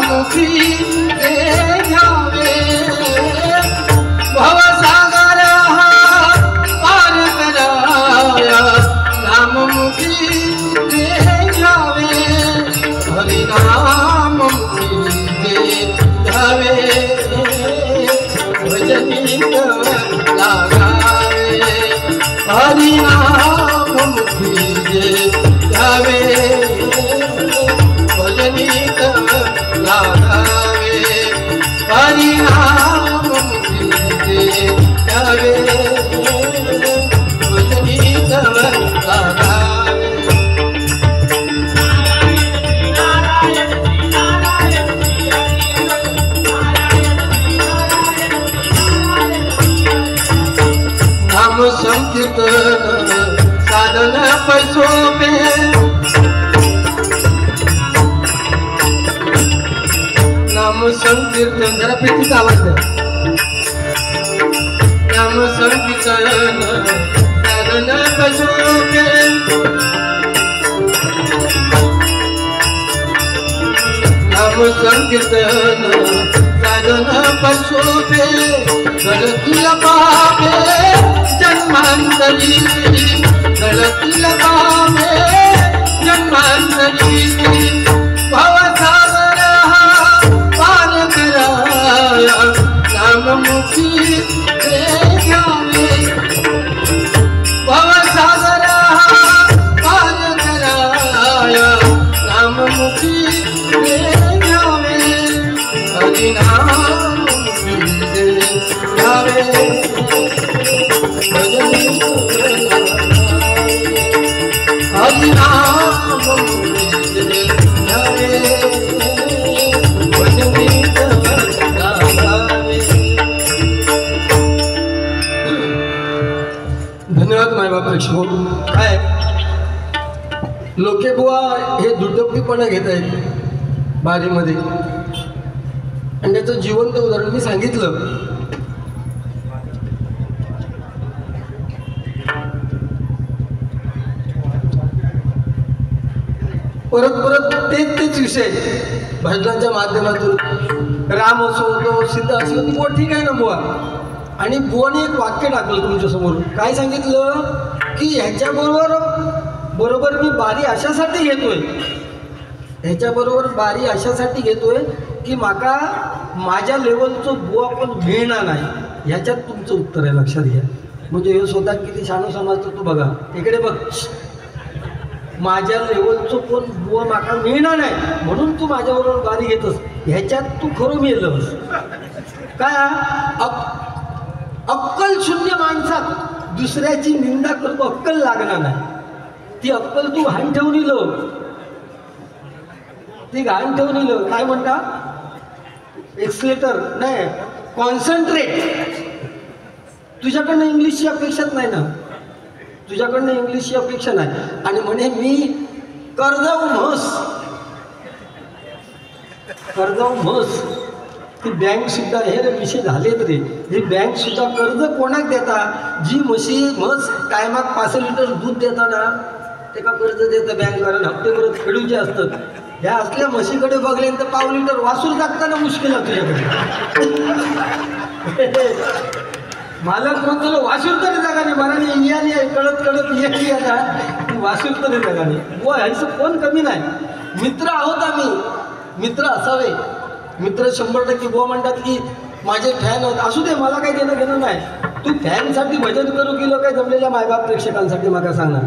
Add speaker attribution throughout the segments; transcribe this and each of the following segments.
Speaker 1: राममुखी ते घ्यावे भवसागर हा पार कराया राममुखी ते घ्यावे हरिनाममुखी ते घ्यावे भजनीत लागावे हरिनाममुखी ते घ्यावे भजनीत लागावे हरिनाममुखी ते घ्यावे भजनीत लागावे नाम संकीर्तन साधन पैसोपे नाम संकीर्तन जरा पेटीचा आवाज द्या नाम संकीर्तन साधन पैसोपे नाम संकीर्तन साधन पैसोपे गळतील पापे जन्मांतरी गळतील पापे जन्मांतरी भवसागर हा पार कराया राममुखी ते घ्यावे भवसागर हा पार कराया राममुखी ते घ्यावे हरिनाममुखी ते घ्यावे धन्यवाद मायबाप प्रेक्षक काय लोके बुवा हे दुटप्पीपणा घेत आहेत बारीमध्ये आणि त्याचं जिवंत उदाहरण मी सांगितलं परत परत तेच विषय भजनाच्या माध्यमातून राम असो तो सीता असो ती बुवा ठीक आहे ना बुवा आणि बुवाने एक वाक्य टाकलं तुमच्यासमोर काय सांगितलं की ह्याच्याबरोबर मी बारी अशासाठी घेतोय ह्याच्याबरोबर बारी अशासाठी घेतोय की माका माझ्या लेवलचं बुवा पण मिळणार नाही ह्याच्यात तुमचं उत्तर आहे लक्षात घ्या म्हणजे हे स्वतः किती छान समजतं तू बघा इकडे बघ माझ्या लेवलचं कोण बुवा माका मिळणार नाही म्हणून तू माझ्याबरोबर बारी घेतोस ह्याच्यात तू खरं मिळलंस काय अक्कल शून्य माणसात दुसऱ्याची निंदा करतो अक्कल लागणार नाही ती अक्कल तू घाण ठेवून इलो ती घाण ठेवून इलो काय म्हणता एक्सलेटर नाही कॉन्सन्ट्रेट तुझ्याकडनं इंग्लिशची अपेक्षाच नाही ना तुझ्याकडनं इंग्लिशची अपेक्षा नाही आणि म्हणे मी कर्जाऊ म्हस ती बँक सुद्धा हे रे विषय झालेत रे ही बँक सुद्धा कर्ज कोणाक देता जी म्हस टायमाक 5 लिटर दूध देता ना तेका कर्ज देतं बँक कारण हप्ते परत फेडूचे असतात ह्या असल्या म्हशीकडे बघले तर पाव लिटर वासूल टाकताना मुश्किल आहे तुझ्याकडे मालक म्हणतो वासूर तरी जागा नाही मराठी इंडियाने कळत इया ना वासूर तरी जागा नाही बुवा ह्याचं कोण कमी नाही मित्र आहोत आम्ही मित्र असावे मित्र 100% बुवा म्हणतात की माझे फॅन आहेत असू दे मला काही घेणं नाही तू फॅनसाठी भजन करू गेलो काय जमलेल्या मायबाप प्रेक्षकांसाठी मला सांगणार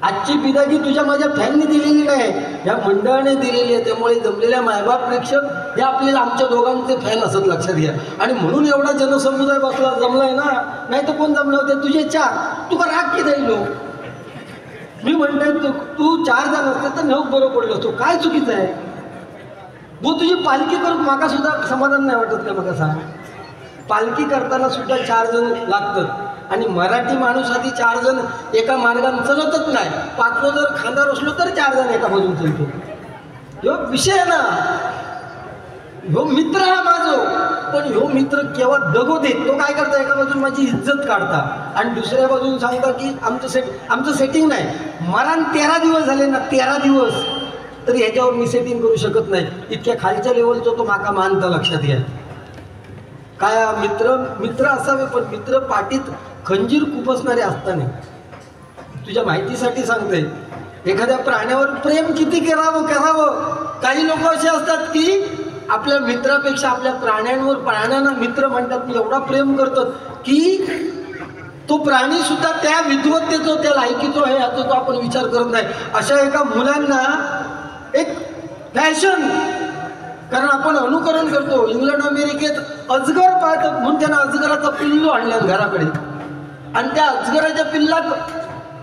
Speaker 1: आजची पिदागी तुझ्या माझ्या फॅनने दिलेली नाही या मंडळाने दिलेली आहे त्यामुळे जमलेल्या मायबाप प्रेक्षक हे आपल्याला आमच्या दोघांचे फॅन असत लक्षात घ्या आणि म्हणून एवढा जनसमुदाय बसला जमलाय ना नाही तर कोण जमलं होते तुझे 4 तुका राग की जाईल मी म्हणतोय तू 4 जण असते तर 9 बरोबर पडलो असतो काय चुकीचं आहे वो तुझी पालखी करून माका सुद्धा समाधान नाही वाटत का मग सांग पालखी करताना सुद्धा 4 जण लागतात आणि मराठी माणूस आधी 4 जण एका मार्गाने चलतच नाही 5 जर खांदार असलो तर 4 जण एका बाजून चलतो ह्यो विषय ना ह्यो मित्र हा माझो पण ह्यो मित्र केव्हा दगो देत तो काय करता एका बाजून माझी इज्जत काढता आणि दुसऱ्या बाजून सांगता की आमचं सेटिंग नाही मरण 13 दिवस झाले ना 13 दिवस तरी ह्याच्यावर मी सेटिंग करू शकत नाही. इतक्या खालच्या लेवलचा तो माका मानता, लक्षात घ्या. काय मित्र मित्र असावे, पण मित्र पाठीत खंजीर खुपसणारे असताना. तुझ्या माहितीसाठी सांगते, एखाद्या प्राण्यावर प्रेम किती करावं. काही लोक असे असतात की आपल्या मित्रापेक्षा आपल्या प्राण्यांना मित्र म्हणतात, एवढा प्रेम करतात की तो प्राणी सुद्धा त्या विद्वत्तेचो, त्या लायकीचो आहे याचा तो आपण विचार करत नाही. अशा एका मुलांना एक फॅशन, कारण आपण अनुकरण करतो. इंग्लंड अमेरिकेत अजगर पाळतात म्हणून त्यांना अजगराचा पिल्लू आणल्यात घराकडे, आणि त्या अजगराच्या पिल्लात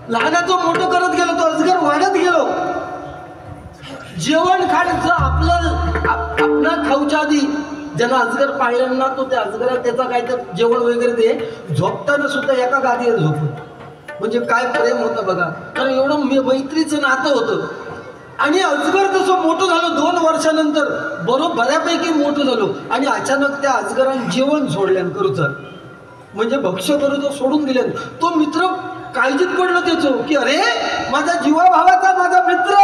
Speaker 1: लहानाचं मोठं करत गेलो, तो अजगर वाढत गेलो. जेवण खायचं आपलं खाऊच्या आधी ज्यांना अजगर पाळल्यांना तो त्या अजगराला त्याचा काय तर जेवण वगैरे दे. झोपताना सुद्धा एका गादीवर झोपत. म्हणजे काय प्रेम होतं बघा, कारण एवढं मैत्रीचं नातं होतं. आणि अजगर जसं मोठं झालं 2 वर्षानंतर, बऱ्यापैकी मोठं झालो, आणि अचानक त्या अजगराने जेवण सोडल्यान करूचं, म्हणजे भक्ष्य करूचं सोडून दिल्यान. तो मित्र काळजीत पडलं त्याचं की अरे माझा जीवाभावाचा माझा मित्र,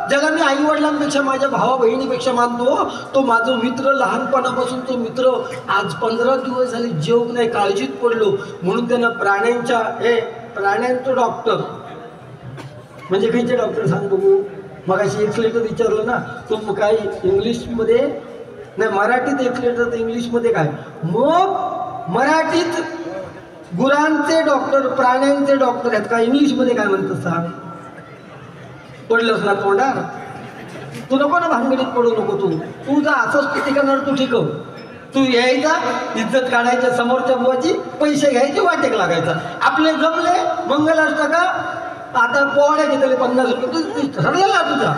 Speaker 1: ज्याला मी आई वडिलांपेक्षा माझ्या भावा बहिणीपेक्षा मानतो, तो माझा मित्र, लहानपणापासून तो मित्र आज 15 दिवस झाले जेवण नाही. काळजीत पडलो. म्हणून त्यांना प्राण्यांचं डॉक्टर, म्हणजे खयचे डॉक्टर सांग बघू. मग अशी एक लेटर विचारलं ना, तो काय इंग्लिशमध्ये नाही, मराठीत एक लेटर तर इंग्लिशमध्ये काय. मग मराठीत गुरांचे डॉक्टर, प्राण्यांचे डॉक्टर आहेत का, इंग्लिशमध्ये काय म्हणतात सांग. पडलंच ना तोंडार. तू नको ना भानगडीत पडू नको. तू जा असंच किती करणार, तू ठिकव. तू यायचा, इज्जत काढायच्या समोरच्या बुवाची, पैसे घ्यायचे, वाटेक लागायचा. आपले जमले मंगलाष्टका, आता पोवाड्या घेतले 50 रुपये, ठरलेला तुझा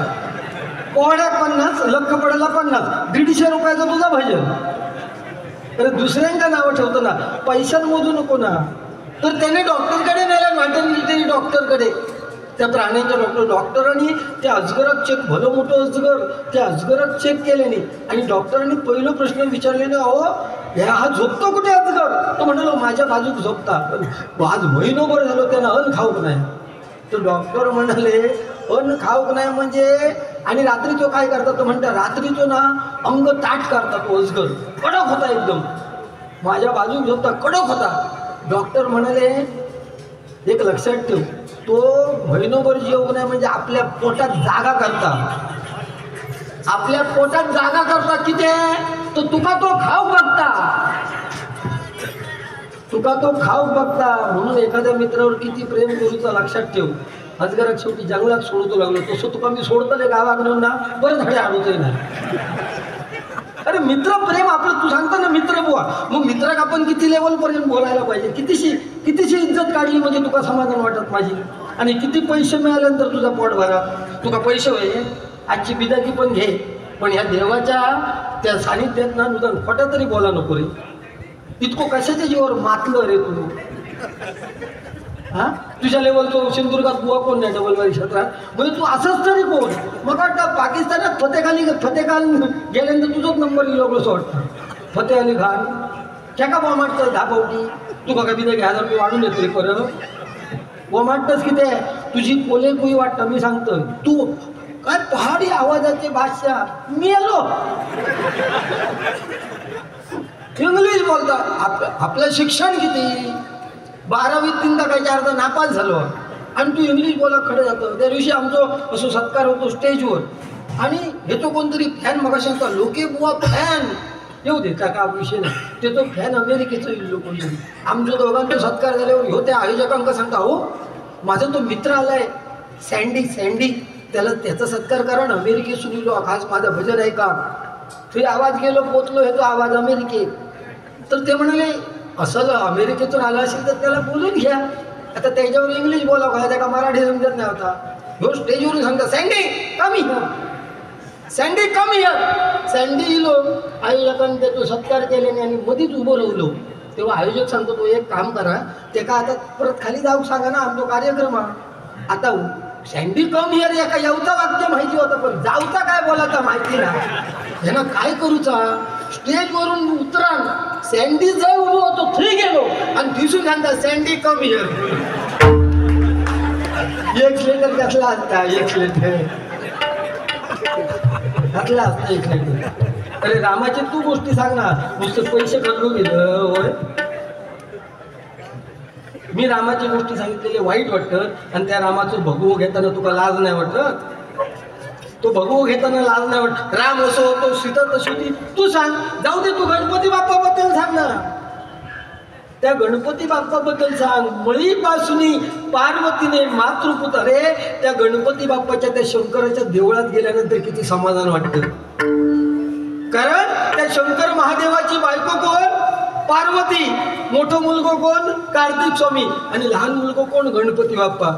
Speaker 1: पोवाड्यात 50, लख पडायला 50, 150 रुपयाचं तुझा भजन. अरे दुसऱ्यांका नावं ठेवतो ना, पैशांमधून नको ना. तर त्याने डॉक्टरकडे नेला, व्हेटरनरी डॉक्टरकडे, त्या प्राण्यांच्या डॉक्टरांनी त्या अजगरात चेक, भलं मोठं अजगर, त्या अजगरात चेक केल्याने, आणि डॉक्टरांनी पहिलं प्रश्न विचारलेला, अहो हा झोपतो कुठे अजगर. तो म्हणालो माझ्या बाजूक झोपता. आज महिनोभर झालो त्यांना अन्न खाऊक नाही. तर डॉक्टर म्हणाले अन्न खाऊक नाही म्हणजे, आणि रात्री तो काय करता, तो म्हणता रात्री तो ना अंग ताट करता, तो अजगर कडक होता एकदम, माझ्या बाजूक झोपता, कडक होता. डॉक्टर म्हणाले एक लक्षात ठेव, तो महिनोभर जेवू नाही म्हणजे आपल्या पोटात जागा करता, आपल्या पोटात जागा करता किती, तो तुका तो खाऊ बघता, तुका तो खाऊ बघता. म्हणून एखाद्या मित्रावर किती प्रेम करूचा लक्षात ठेव. अजगरात शेवटी जंगलात सोडतो लागलो, तसं तुका मी सोडतले गावाक नेऊन ना, बरं झाडे आणतोय ना. अरे मित्र प्रेम आपलं, तू सांगता ना मित्र बुवा, मग मित्राक आपण किती लेवलपर्यंत बोलायला पाहिजे. कितीशी इज्जत काढली म्हणजे तुका समाधान वाटत माझी. आणि किती पैसे मिळाल्यानंतर तुझा पोट भरा. तुका पैसे होय आजची बिदागी पण घे, पण ह्या देवाच्या त्या सानिध्यात ना नुदान खोटा तरी बोला नको रे. इतकं कशाच्या जीवावर मातलं रे तू. हा तुझ्या लेवलचं सिंधुदुर्गात बुवा कोण नाही डबलवारी क्षेत्रात, म्हणजे तू असंच तरी कोण. मग वाटतं पाकिस्तानात फतेह खान गेल्यानंतर तुझाच नंबर गेलो असं वाटतं. फतेह अली खान क्या का बोमाटतं धापवटी, तुका का बिदा 1000 रुपये वाढून येतो रे परत. बोमाटतंच किती आहे तुझी कोले कोई वाटतं. मी सांगतोय तू काय पहाडी आवाजाचे भाषा मी आलो इंग्लिश बोलता. आपलं शिक्षण किती, 12वीत 3दा काही 4दा नापास झालो, आणि तू इंग्लिश बोला खडं जातं. त्या दिवशी आमचं असं सत्कार होतो स्टेजवर, आणि हे तो कोणतरी फॅन मग सांगता लोके बुवा फॅन येऊ दे का विषय नाही. ते तो फॅन अमेरिकेचं इल्लो कोणतरी. आमच्या दोघांचा सत्कार झाल्यावर ह्यो त्या आयोजकांका सांगता, हो माझा तो मित्र आलाय सँडी, त्याचा सत्कार करा ना, अमेरिकेतून इलो, खास माझं भजन आहे का. ते आवाज गेलो पोचलो, हे तो आवाज अमेरिकेत. तर ते म्हणाले असं अमेरिकेतून आला असेल तर त्याला बोलून घ्या. आता त्याच्यावर इंग्लिश बोला का, त्या का मराठी समजत नाही होता. ह्यो स्टेजवरून सांगता sandy come here, sandy come here. Sandy इलो, आयोजकांनी त्याचा सत्कार केल्याने आणि मधीच उभं राहिलो. तेव्हा आयोजक सांगतो तो एक काम करा, ते का आता परत खाली जाऊ सांगा ना, आमचा कार्यक्रम आहे. आता सँडी कम हिअर एका येवता वाक्य माहिती होतं, पण जाऊचा काय बोलायचा माहिती ना. ह्यानं काय करूचा, स्टेजवरून उतरा, सँडी जाऊ उभं होतो, थ्री गेलो आणि दिसून सांगता सँडी कम हिअर. एक लेटर कसला असता, एक लेटर घातला असता इकडे. अरे रामाची तू गोष्टी सांग ना, नुसतं पैसे खर्चून गेलं होय. मी रामाची गोष्टी सांगितलेली वाईट वाटत आणि त्या रामाचं भगवू घेताना तुका लाज नाही वाटत? तो भगवू घेताना लाज नाही वाटत? राम असो तो सीता तशी होती, तू सांग. जाऊ दे, तू गणपती बाप्पाबद्दल सांग ना. त्या गणपती बाप्पाबद्दल सांग. मळीपासून पार्वतीने मातृपुत्र, अरे त्या गणपती बाप्पाच्या त्या शंकराच्या देवळात गेल्यानंतर किती समाधान वाटतं. कारण त्या शंकर महादेवाची बायको कोण? पार्वती. मोठं मुलगो कोण? कार्तिक स्वामी. आणि लहान मुलगो कोण? गणपती बाप्पा.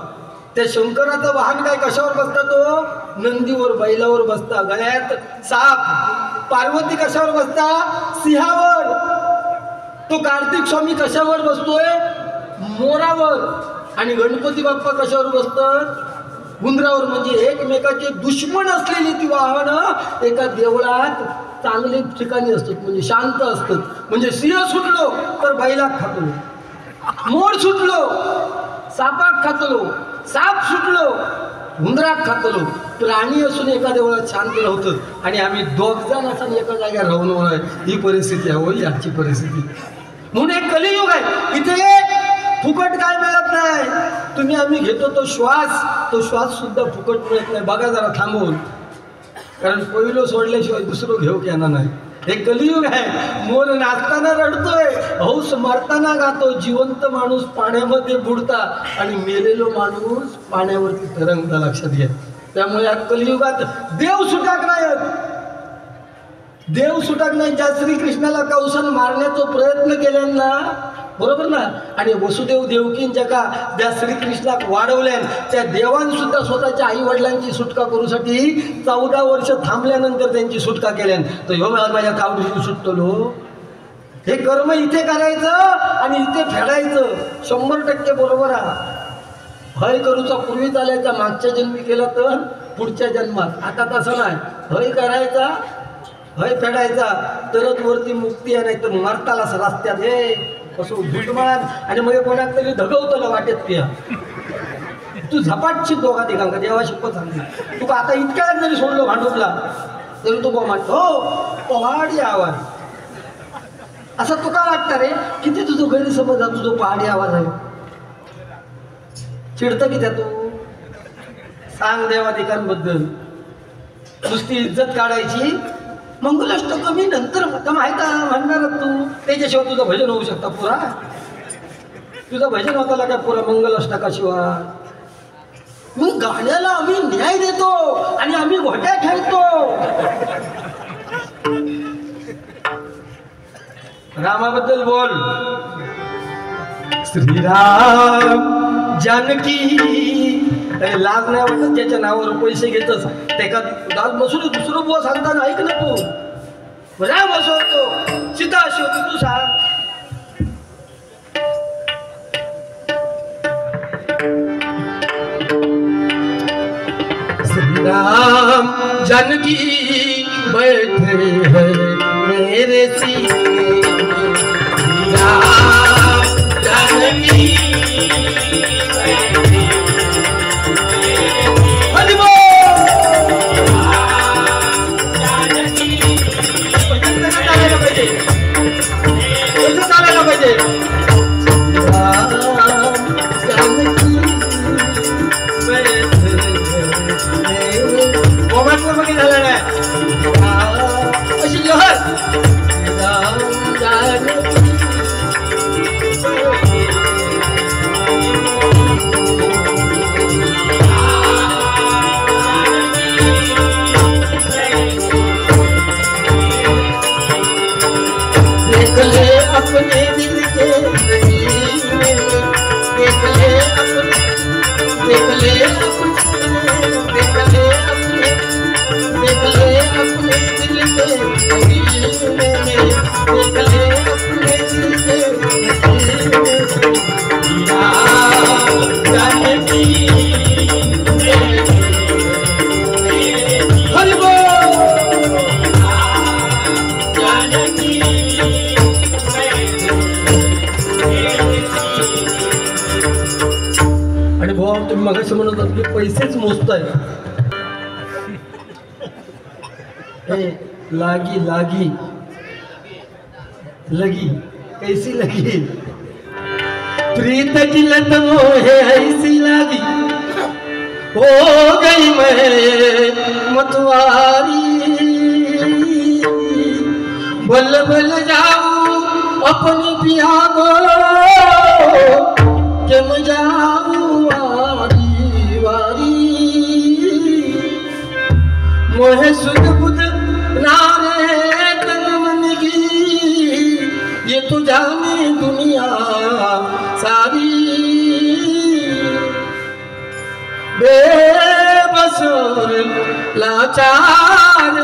Speaker 1: त्या शंकराचं वाहन काय, कशावर बसता तो? नंदीवर, बैलावर बसता, गळ्यात साप. पार्वती कशावर बसता? सिंहावर. तो कार्तिक स्वामी कशावर बसतोय? मोरावर. आणि गणपती बाप्पा कशावर बसतात? उंदरावर. म्हणजे एकमेकाचे दुश्मन असलेली ती वाहनं एका देवळात चांगले ठिकाणी असतात, म्हणजे शांत असतात. म्हणजे सिंह सुटलो तर बैलात खातलो, मोर सुटलो सापात खातलो, साप सुटलो उंदरात खातलो. प्राणी असून एका देवळात शांत राहतात आणि आम्ही दोघ जण असं एका जागेवर राहून होणार. ही परिस्थिती आहे होईल आजची परिस्थिती. म्हणून एक कलियुग आहे. इथे फुकट काय मिळत नाही. तुम्ही आम्ही घेतो तो श्वास सुद्धा फुकट मिळत नाही. बघा जरा थांबवून, कारण पहिलं सोडल्याशिवाय दुसरं घेऊ की नाही. हे कलियुग आहे. मोर नाचताना रडतोय, हौस मारताना गातो. जिवंत माणूस पाण्यामध्ये बुडता आणि मेलेलो माणूस पाण्यावरती तरंगता. लक्षात घ्या. त्यामुळे या कलियुगात देव सुटाक नाहीत. देव सुटाक नाही. ज्या श्रीकृष्णाला कंसन मारण्याचा प्रयत्न केल्यांना, बरोबर ना, आणि वसुदेव देवकींच्या का ज्या श्रीकृष्णाक वाढवल्यान, त्या देवान सुद्धा स्वतःच्या आई वडिलांची सुटका करूसाठी 14 वर्ष थांबल्यानंतर त्यांची सुटका केल्यान. तर ह्यो माझ्या कावडीशी सुटतो. हे कर्म इथे करायचं आणि इथे फेडायचं. 100% बरोबर आहे. हय करूचा पूर्वी चालायचा, मागच्या जन्मी केला तर पुढच्या जन्मात. आता तसं नाही. हय करायचा, हय फेडायचा, तरच वरती मुक्ती आहे. नाही तर मरतालाच रस्त्यात हे कसं घुटमाळ. आणि मग कोणाक तरी धगवतलं वाटेत पिया. तू झपाटशी दोघा तिघांका देवा शिकवत सांगते. तुका आता इतक्या जरी सोडलं भांडूपला तरी तू म्हणतो हो पहाडी आवाज. असं तुका वाटतं रे? किती तुझं गैरसमज आहे, तुझं पहाडी आवाज आहे. चिडतं की त्या तू सांग देवाधिकांबद्दल. नुसती इज्जत काढायची. मंगलाष्टक मी नंतर माहिती म्हणणार तू. त्याच्याशिवाय तुझं भजन होऊ शकता पुरा? तुझं भजन होताला काय पुरा मंगलाष्टकाशिवाय? मग गाण्याला आम्ही न्याय देतो आणि आम्ही घोट्या खेळतो. रामाबद्दल बोल. श्रीराम जानकी. लाज नाही वाटत ज्याच्या नावावर पैसे घेतच त्याका लाज नसून दुसरं बुवा सांगताना ऐक ना तू. राम असो होतो, सीता अशी होती, तू सांग. श्रीराम जानकी बैठे हैं मेरे सीने. राम जानकी अपने दिल के देख ले अपने, देख ले अपने, देख ले अपने, देख ले अपने दिल के देख ले अपने दिल के जानकी. हरि बोल जानकी. आणि भाऊ तुम्ही मगाशी म्हणत होता की पैसेच मोजताय. ए, लागी लागी लगी कैसी लगी प्रीत की लत मोहे ऐसी लागी हो गई मैं मतवारी बल बल जाऊं अपनी पिया को कि मैं जाऊं वारी वारी मोहे सुध बुध नारे तन मन की ये तो जाने दुनिया सारी बेबस और लाचार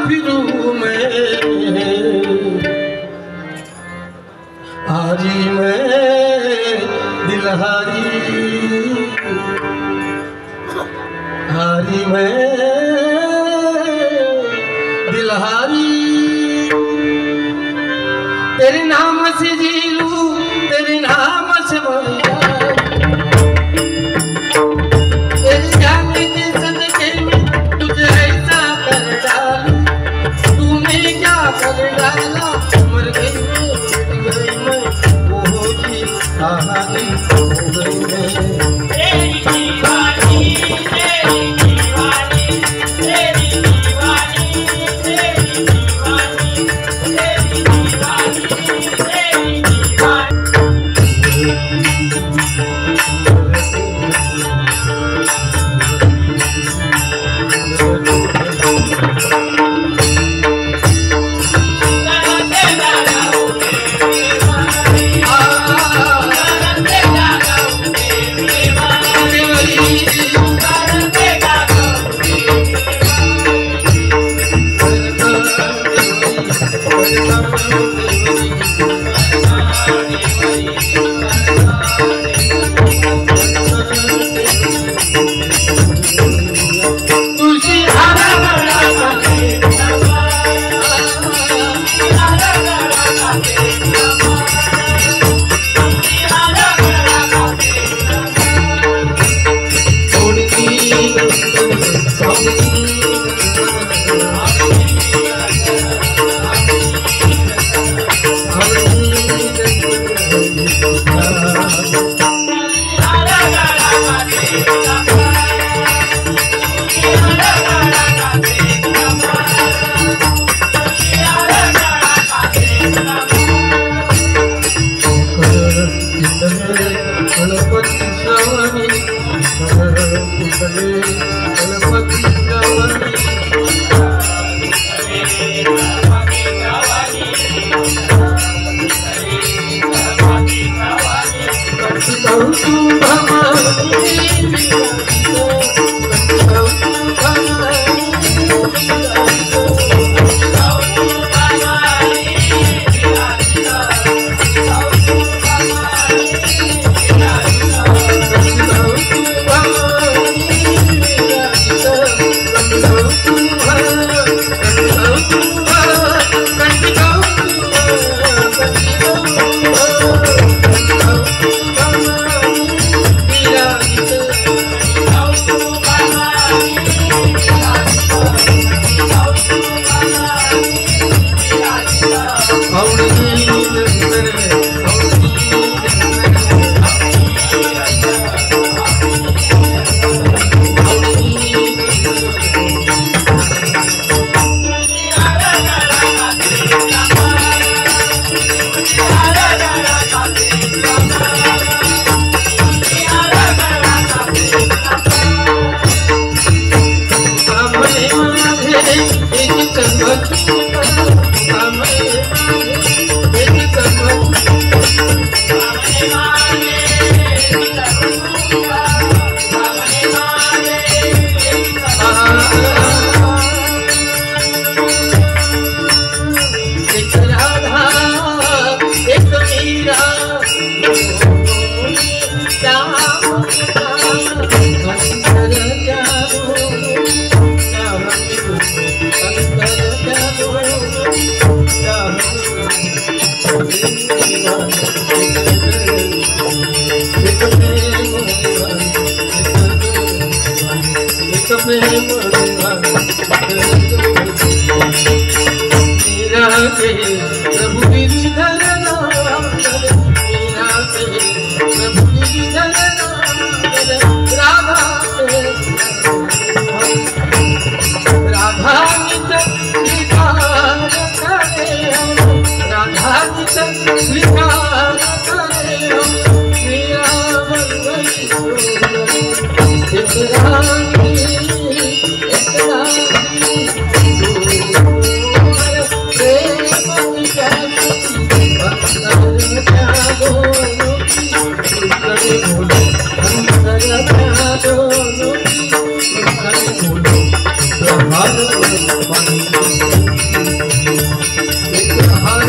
Speaker 1: फिरूं मैं हारी मैं दिलहारी हारी मैं दिलहारी तेरे नाम से जी लूं तेरे नाम से मर जाऊं तेरे जाने के सदके में तुझे ऐसा कर डालूं तूने क्या कर डाला मर गई मैं वो होगी कहाँ की हो गई मैं
Speaker 2: तेरी दीवानी तेरी दीवानी तेरी दीवानी तेरी दीवानी तेरी दीवानी तेरी दीवानी
Speaker 1: कहे प्रभु गिरिधर नागर, मीरा कहे प्रभु गिरिधर नागर, राधा कहे राधा नित श्रीकार करे, राधा नित श्रीकार करे, मीरा बंदई एक रानी एक रानी प्रेम की जाती अंतर क्या दोनों की करे बोलो, अंतर क्या दोनों की करे बोलो, हर एक हर